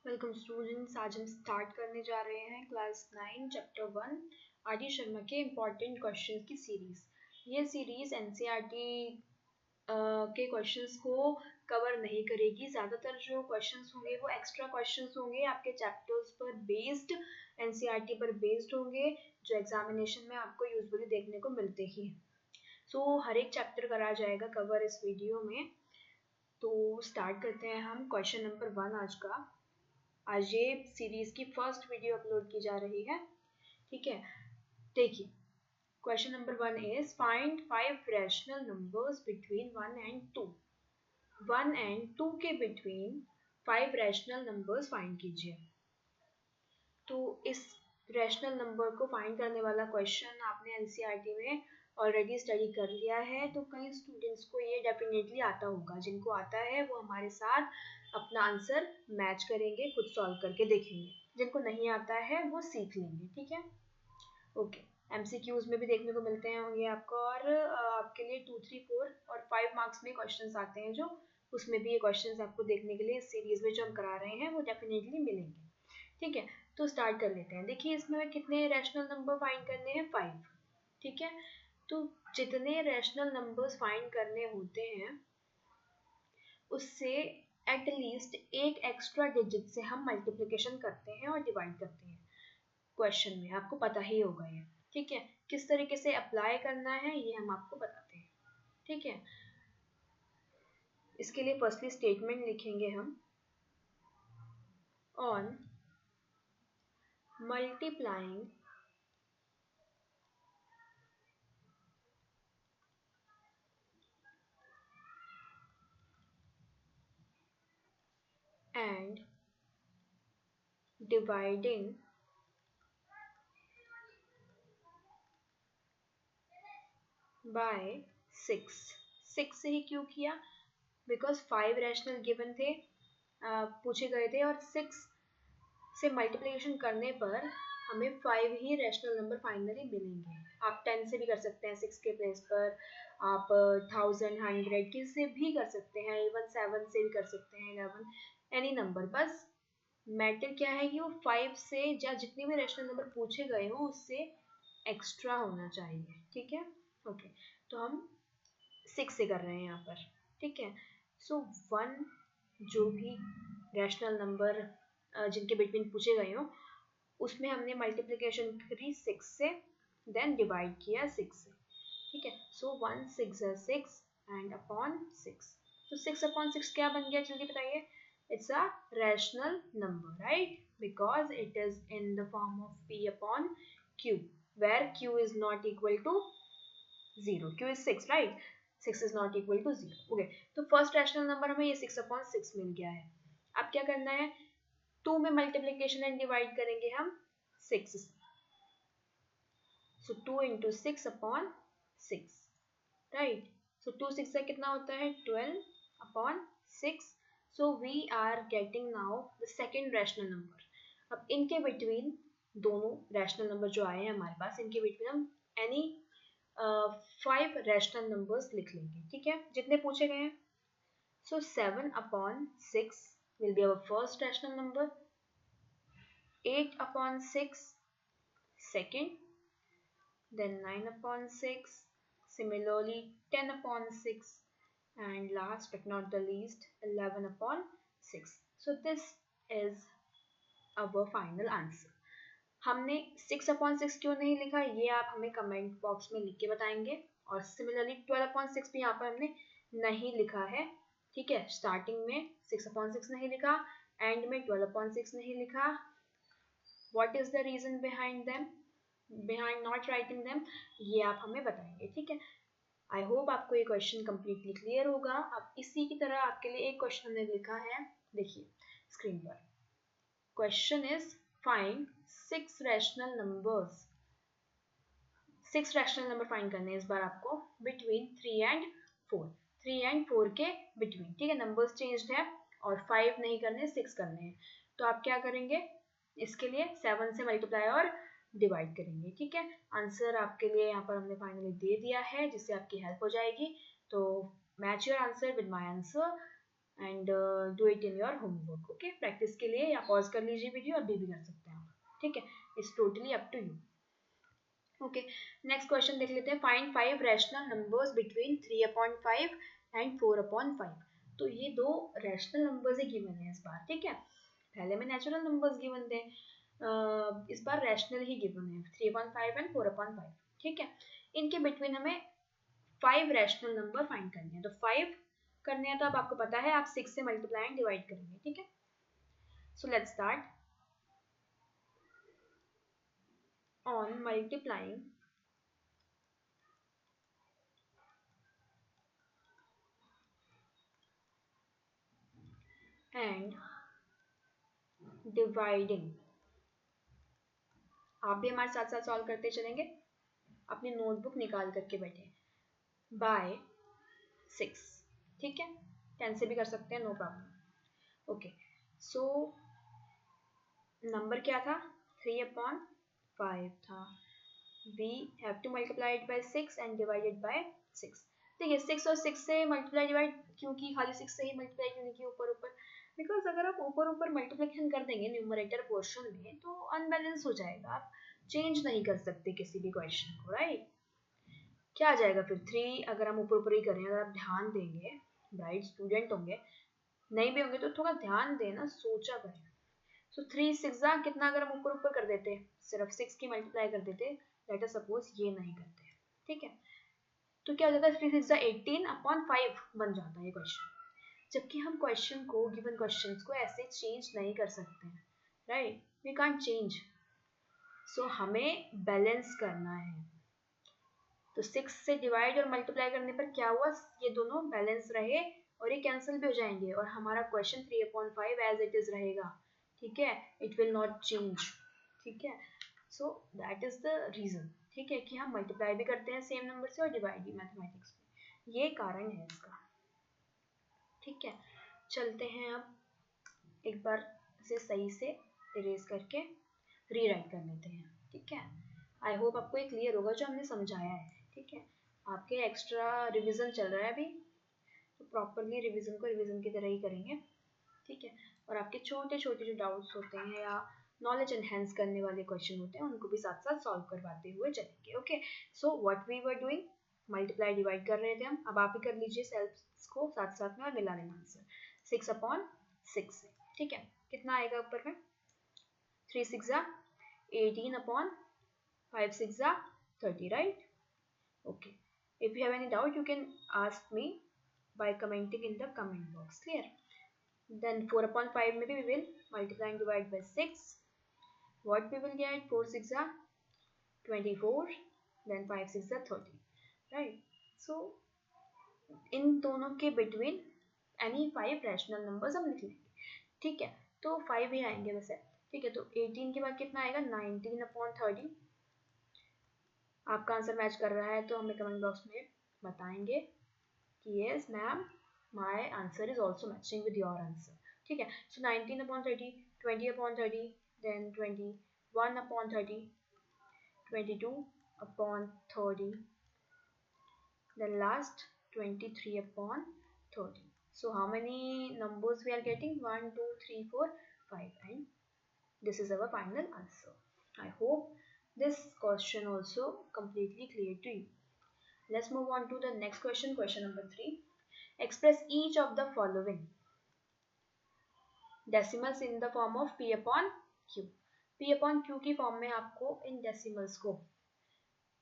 Welcome students. आज हम start करने जा रहे हैं class 9 chapter 1 R D Sharma के इम्पॉर्टेंट क्वेश्चंस की सीरीज। ये सीरीज एनसीईआरटी के क्वेश्चंस को कवर नहीं करेगी। ज़्यादातर जो क्वेश्चंस होंगे वो एक्स्ट्रा क्वेश्चंस होंगे, आपके चैप्टर्स पर बेस्ड, एनसीईआरटी पर बेस्ड होंगे, जो एग्जामिनेशन में आपको यूजुअली देखने को मिलते ही हैं। सो हर एक चैप्टर करा जाएगा कवर इस वीडियो में। तो स्टार्ट करते हैं हम क्वेश्चन नंबर 1 आज का। आज ये सीरीज की फर्स्ट वीडियो अपलोड की जा रही है, ठीक है। देखिए, question number 1 is find 5 rational numbers between 1 and 2। 1 and 2 के बिटवीन 5 रैशनल नंबर्स फाइंड कीजिए। तो इस रैशनल नंबर को फाइंड करने वाला क्वेश्चन आपने एनसीईआरटी में ऑलरेडी स्टडी कर लिया है, तो कई स्टूडेंट्स को ये डेफिनेटली आता होगा। जिनको आता है वो हमारे साथ अपना आंसर मैच करेंगे, खुद सॉल्व करके देखेंगे। जिनको नहीं आता है वो सीख लेंगे, ठीक है। ओके, एमसीक्यूज में भी देखने को मिलते हैं होंगे आपको, और आपके लिए 2, 3, 4 और 5 मार्क्स में क्वेश्चंस आते हैं, जो उसमें भी ये क्वेश्चंस आपको देखने के लिए इस सीरीज में जो हम करा रहे हैं वो डेफिनेटली मिलेंगे, ठीक है। तो स्टार्ट कर लेते हैं। देखिए, इसमें हमें कितने रैशनल नंबर फाइंड करने हैं? 5, ठीक है। तो जितने रैशनल नंबर्स फाइंड करने होते हैं उससे एट लीस्ट एक एक्स्ट्रा डिजिट से हम मल्टीप्लिकेशन करते हैं और डिवाइड करते हैं। क्वेश्चन में आपको पता ही होगा ये, ठीक है। किस तरीके से अप्लाई करना है ये हम आपको बताते हैं, ठीक है। इसके लिए फर्स्टली स्टेटमेंट लिखेंगे हम। On multiplying and dividing by 6। 6 से ही क्यों किया? बिकॉज 5 रैशनल गिवन थे, पूछे गए थे, और 6 से मल्टीप्लिकेशन करने पर हमें 5 ही रैशनल नंबर फाइनली मिलेंगे। आप 10 से भी कर सकते हैं 6 के प्लेस पर, आप 1000, 100 किससे भी कर सकते हैं, इवन 7 से भी कर सकते हैं, 11, एनी नंबर। बस मैटर क्या है कि वो 5 से या जितने भी रैशनल नंबर पूछे गए हो उससे एक्स्ट्रा होना चाहिए, ठीक है। ओके, तो हम 6 से कर रहे हैं यहाँ पर, ठीक है। सो 1 जो भी रैशनल नंबर जिनके बिटवीन पूछे गए हो उसमें हमने मल्टीप्लिकेशन करी 6 से, देन डिवाइड किया 6 से, ठीक है। सो 1 6 6 एंड अपॉन 6। तो 6 अपॉन 6 क्या बन गया, जल्दी बताइए। It's a rational number, right? Because it is in the form of P upon Q, where Q is not equal to 0. Q is 6, right? 6 is not equal to 0. Okay, तो first rational number हमें ये 6 upon 6 मिल गया है। अब क्या करना है? 2 में multiplication and divide करेंगे हम 6 से। So 2 into 6 upon 6, right? So 2 6 से कितना होता है? 12 upon 6. So we are getting now the second rational number. अब इनके बिटवीन दोनों रैशनल नंबर जो आए हैं हमारे पास, इनके बिटवीन हम एनी 5 रैशनल नंबर्स लिख लेंगे, ठीक है, जितने पूछे गए हैं। सो 7 upon 6 will be our first rational number, 8 upon 6 second, then 9 upon 6, similarly 10 upon 6, and last but not the least 11 upon 6. So this is our final answer. हमने 6 upon 6 क्यों नहीं लिखा ये आप हमें कमेंट बॉक्स में लिख के बताएंगे, और सिमिलरली 12 upon 6 भी यहाँ पर हमने नहीं लिखा है, ठीक है। स्टार्टिंग में 6 upon 6 नहीं लिखा, एंड में 12 upon 6 नहीं लिखा। What is the reason behind them, behind not writing them, ये आप हमें बताएंगे, ठीक है। आई होप आपको ये क्वेश्चन कम्प्लीटली क्लियर होगा। अब इसी की तरह आपके लिए एक क्वेश्चन हमने लिखा है, देखिए स्क्रीन पर। Question is find 6 rational numbers. 6 rational number find करने हैं इस बार आपको, बिटवीन 3 एंड 4। 3 एंड 4 के बिटवीन, ठीक है। नंबर्स चेंज्ड है और 5 नहीं करने, 6 करने हैं। तो आप क्या करेंगे, इसके लिए 7 से मल्टीप्लाई और डिवाइड करेंगे, ठीक है। आंसर आपके लिए यहाँ पर हमने फाइनली दे दिया है, जिससे आपकी हेल्प हो जाएगी। तो match your answer with my answer and do it in your homework. Okay, practice के लिए या पॉज कर लीजिए वीडियो, अभी भी कर सकते हैं आप. ठीक है, it's totally up to you. Okay, next question देख लेते हैं. Find 5 rational numbers between 3/5 and 4/5. तो ये दो रैशनल नंबर्स ही गिवन है इस बार. ठीक है, पहले में नेचुरल नंबर्स गिवन थे, इस बार रैशनल ही गिवन है 3/5 एंड 4/5. ठीक है, इनके बिटवीन हमें 5 रैशनल नंबर फाइंड करने हैं. तो 5 करने हैं तो अब आपको पता है आप 6 से मल्टीप्लाई एंड डिवाइड करेंगे. ठीक है, so let's start. On multiplying and dividing, आप भी हमारे साथ साथ सॉल्व करते चलेंगे. अपनी नोटबुक निकाल करके बैठे. बाय 6. ठीक है, 10 से भी कर सकते हैं, no problem. Okay, so number क्या था, 3/5 था. We have to multiply it by 6 and divide it by 6. ठीक है, 6 और 6 से मल्टीप्लाई डिवाइड क्यों की, खाली 6 से ही मल्टीप्लाई क्यों नहीं की ऊपर ऊपर, बिकॉज अगर आप ऊपर ऊपर मल्टीप्लिकेशन कर देंगे न्यूमरेटर पोर्शन में तो अनबैलेंस हो जाएगा. आप चेंज नहीं कर सकते किसी भी क्वेश्चन को, राइट. क्या आ जाएगा फिर 3, अगर हम ऊपर ऊपर ही करें. अगर आप ध्यान देंगे, ब्राइट स्टूडेंट होंगे, नहीं भी होंगे तो थोड़ा ध्यान देना, सोचा करें. सो 3 6 कितना, अगर हम ऊपर ऊपर कर देते, सिर्फ 6 की मल्टीप्लाई कर देते, लेट अस सपोज ये नहीं करते. ठीक है, तो क्या हो जाता है, 3 6 18/5 बन जाता है ये क्वेश्चन. जबकि हम क्वेश्चन को, गिवन क्वेश्चंस को ऐसे चेंज नहीं कर सकते हैं, right. We can't change. So हमें बैलेंस करना है. तो 6 से डिवाइड और मल्टीप्लाई करने पर क्या हुआ, ये दोनों बैलेंस रहे और ये कैंसिल भी हो जाएंगे और हमारा क्वेश्चन 3/5 एज इट इज रहेगा. ठीक है, इट विल नॉट चेंज. ठीक है, so that is the reason. ठीक है, कि हम मल्टीप्लाई भी करते हैं सेम नंबर से और डिवाइड भी मैथमेटिक्स में, ये कारण है इसका. ठीक है, चलते हैं अब एक बार से सही से इरेज करके रीराइट कर लेते हैं. ठीक है, आई होप आपको ये क्लियर होगा जो हमने समझाया है. ठीक है, आपके एक्स्ट्रा रिवीजन चल रहा है अभी, तो प्रॉपरली रिवीजन को रिवीजन की तरह ही करेंगे. ठीक है, और आपके छोटे छोटे जो डाउट्स होते हैं या नॉलेज एनहेंस करने वाले क्वेश्चन होते हैं उनको भी साथ साथ सॉल्व करवाते हुए चलेंगे. Okay, so what we were doing, multiply divide कर रहे थे हम. अब आप ही कर लीजिए सेल्फ को साथ साथ में और मिला लेना आंसर 6/6 से. ठीक है, कितना आएगा ऊपर में, 3 6 18/5 6 30, right. Okay, if you have any doubt you can ask me by commenting in the comment box. Clear. Then 4/5 maybe we will multiply and divide by 6. What we will get, 4 6 24, then 5 6 30, right. So इन दोनों के between any 5 rational numbers हम लिख लेंगे. ठीक है, तो 5 ही आएंगे वैसे. ठीक है, तो 18 के बाद कितना आएगा, 19/30. आपका आंसर मैच कर रहा है तो हमें कमेंट बॉक्स में बताएंगे कि yes ma'am, my answer is also matching with your answer. ठीक है, सो 19/30, 20/30, then 21/30, 22/30, then last 23/30. So how many numbers we are getting, 1 2 3 4 5, and this is our final answer. I hope this question also completely clear to you. Let's move on to the next question, question number 3. Express each of the following decimals in the form of p upon q. p upon q की form में आपको इन decimals को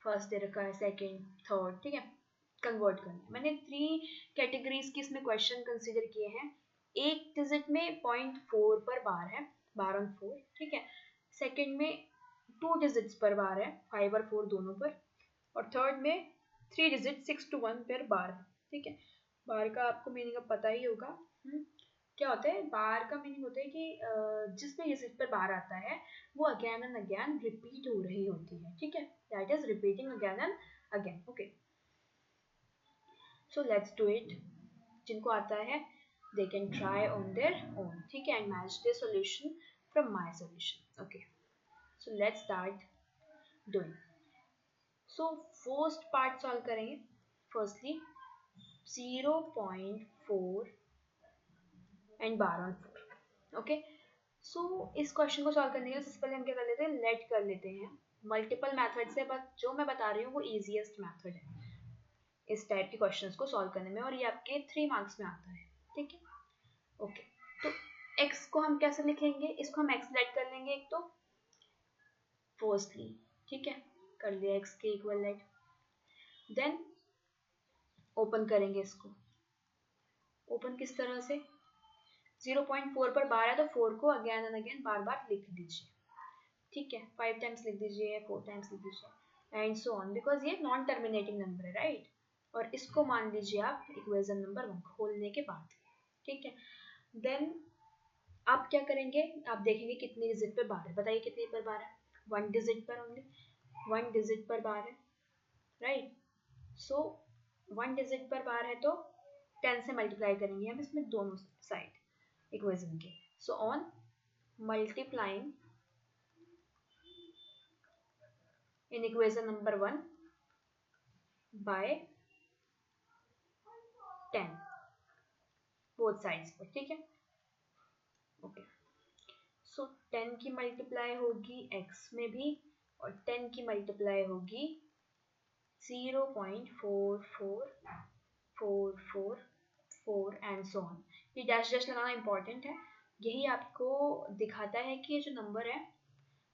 first they रखा है, second, third, ठीक है, convert करना है. मैंने 3 कैटेगरीज की इसमें क्वेश्चन कंसीडर किए हैं. एक डिजिट में 0.4 पर बार है, बार ऑन 4. ठीक है, सेकंड में 2 डिजिट्स पर बार है, 5 और 4 दोनों पर, और थर्ड में 3 डिजिट 6 to 1 पर बार है. ठीक है, बार का आपको मीनिंग अब पता ही होगा. क्या होता है, बार का मीनिंग होता है कि जिस भी डिजिट पर बार आता है वो अगेन एंड अगेन रिपीट हो रही होती है. ठीक है, that is repeating again and again. Okay, so let's do it. जिनको आता है they can try on their own. ठीक है, and match their solution from my solution. Okay, so let's start doing. So first part solve करेंगे. Firstly 0.4 and bar on 4. Okay, so इस question को solve करने के लिए सबसे पहले हम क्या कर लेते हैं, लेट कर लेते हैं मल्टीपल मेथड से, बट जो मैं बता रही हूँ वो इजीएस्ट मेथड है इस टाइप के क्वेश्चंस को सॉल्व करने में, और ये आपके 3 मार्क्स में आता है. ठीक है, ओके. तो x को हम कैसे लिखेंगे, इसको हम x लेट कर लेंगे एक तो फर्स्टली. ठीक है, कर लिया x के इक्वल लेट. देन ओपन करेंगे इसको. ओपन किस तरह से, 0.4 पर बार है तो 4 को अगेन एंड अगेन बार बार लिख दीजिए. ठीक है, 5 टाइम्स लिख दीजिए, 4 टाइम्स लिख दीजिए एंड सो ऑन, बिकॉज ये नॉन टर्मिनेटिंग नंबर है, राइट. और इसको मान लीजिए आप इक्वेशन नंबर 1 खोलने के बाद. ठीक है, देन आप क्या करेंगे, आप देखेंगे कितनी डिजिट पर बार है, बताइए कितनी पर बार है, 1 डिजिट पर, ओनली 1 डिजिट पर बार है, राइट. सो 1 डिजिट पर बार है तो 10 से मल्टीप्लाई करेंगे हम इसमें दोनों साइड इक्वेशन के. So on multiplying in equation number 1 by 10 both sides पर. ठीक है, ओके. सो 10 की मल्टीप्लाई होगी x में भी और 10 की मल्टीप्लाई होगी 0.4444 एंड सो ऑन. ये डैश डैश लगाना इंपॉर्टेंट है, यही आपको दिखाता है कि ये जो नंबर है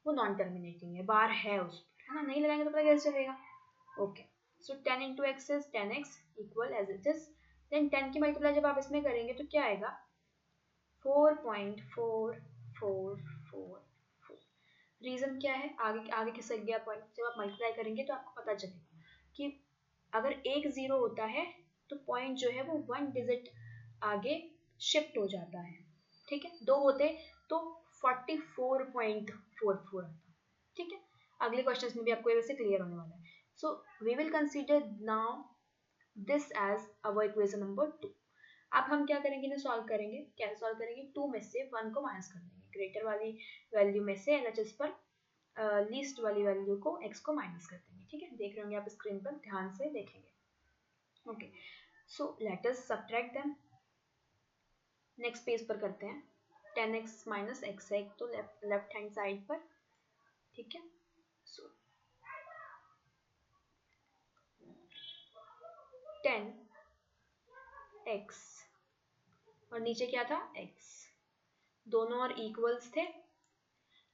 वो नॉन टर्मिनेटिंग है, बार है उस पर, है ना. नहीं लगाएंगे तो पता कैसे चलेगा. Okay, so 10 into x is 10x equal as it is. then 10 की मल्टीप्लाई जब आप इसमें करेंगे तो क्या आएगा, 4.4444. रीजन क्या है, आगे आगे खिसक गया पॉइंट. जब आप मल्टीप्लाई करेंगे तो आपको पता चलेगा कि अगर एक 0 होता है तो पॉइंट जो है वो 1 डिजिट आगे शिफ्ट हो जाता है. ठीक है, 2 होते तो 44.44 आता. ठीक है, अगले क्वेश्चंस में भी आपको ये वैसे क्लियर होने वाला है. So we will consider now this as our equation number 2. अब हम क्या करेंगे, इन्हें सॉल्व करेंगे. कैसे सॉल्व करेंगे, 2 में से 1 को माइनस कर देंगे, ग्रेटर वाली वैल्यू में से LHS पर लीस्ट वाली वैल्यू को x को माइनस कर देंगे. ठीक है, देख रहे होंगे आप स्क्रीन पर, ध्यान से देखेंगे. Okay, so let us subtract them. Next page पर करते हैं. 10x माइनस x है एक तो लेफ्ट हैंड साइड पर. ठीक है, सो 10x और नीचे क्या था x, दोनों और इक्वल्स थे.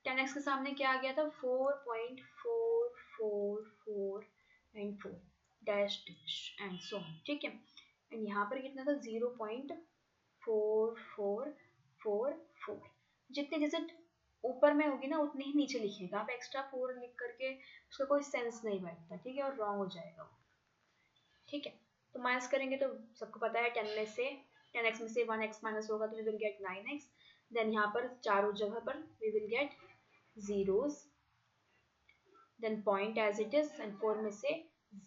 10x के सामने क्या आ गया था, 4.444 and 4 dash dash and so on. ठीक है, एंड यहाँ पर कितना था, 0.4444. जितनी डिजिट ऊपर में होगी ना उतनी ही नीचे लिखिएगा आप. एक्स्ट्रा 4 लिख करके उसका कोई सेंस नहीं बैठता. ठीक है, और रॉन्ग हो जाएगा. ठीक है, तो माइनस करेंगे तो सबको पता है 10x में से 1x माइनस होगा तो we will gate 9x. Then यहाँ पर चारों जगह पर we will get zeros. Then point as it is and 4 में से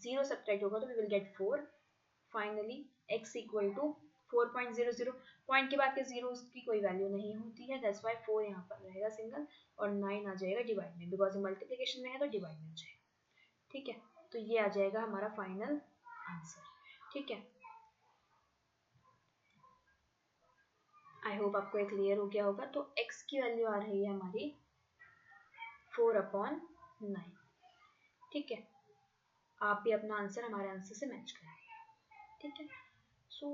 0 सब्ट्रैक्ट होगा तो we will get 4. Finally x equal to 4.00. Point के बाद के जीरोस की कोई वैल्यू नहीं होती है, दैट्स व्हाई 4 यहाँ पर रहेगा सिंगल और 9 आ जाएगा डिवाइड में, बिकॉज मल्टीप्लिकेशन में है तो डिवाइड में आ जाएगा. ठीक है, तो ये आ जाएगा हमारा फाइनल आंसर. ठीक है, आई होप आपको ये क्लियर हो गया होगा. तो x की वैल्यू आ रही है हमारी 4/9. ठीक है, आप भी अपना आंसर हमारे आंसर से मैच करें. ठीक है, सो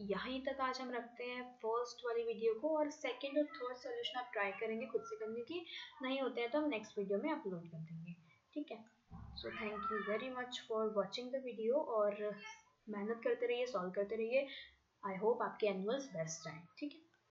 यहीं तक आज हम रखते हैं फर्स्ट वाली वीडियो को, और सेकंड और थर्ड सॉल्यूशन आप ट्राई करेंगे खुद से करने की. नहीं होते हैं तो हम नेक्स्ट वीडियो में अपलोड कर देंगे. ठीक है, so thank you very much for watching the video, और मेहनत करते रहिए, सॉल्व करते रहिए. आई होप आपके एनुअल्स बेस्ट आए. ठीक है.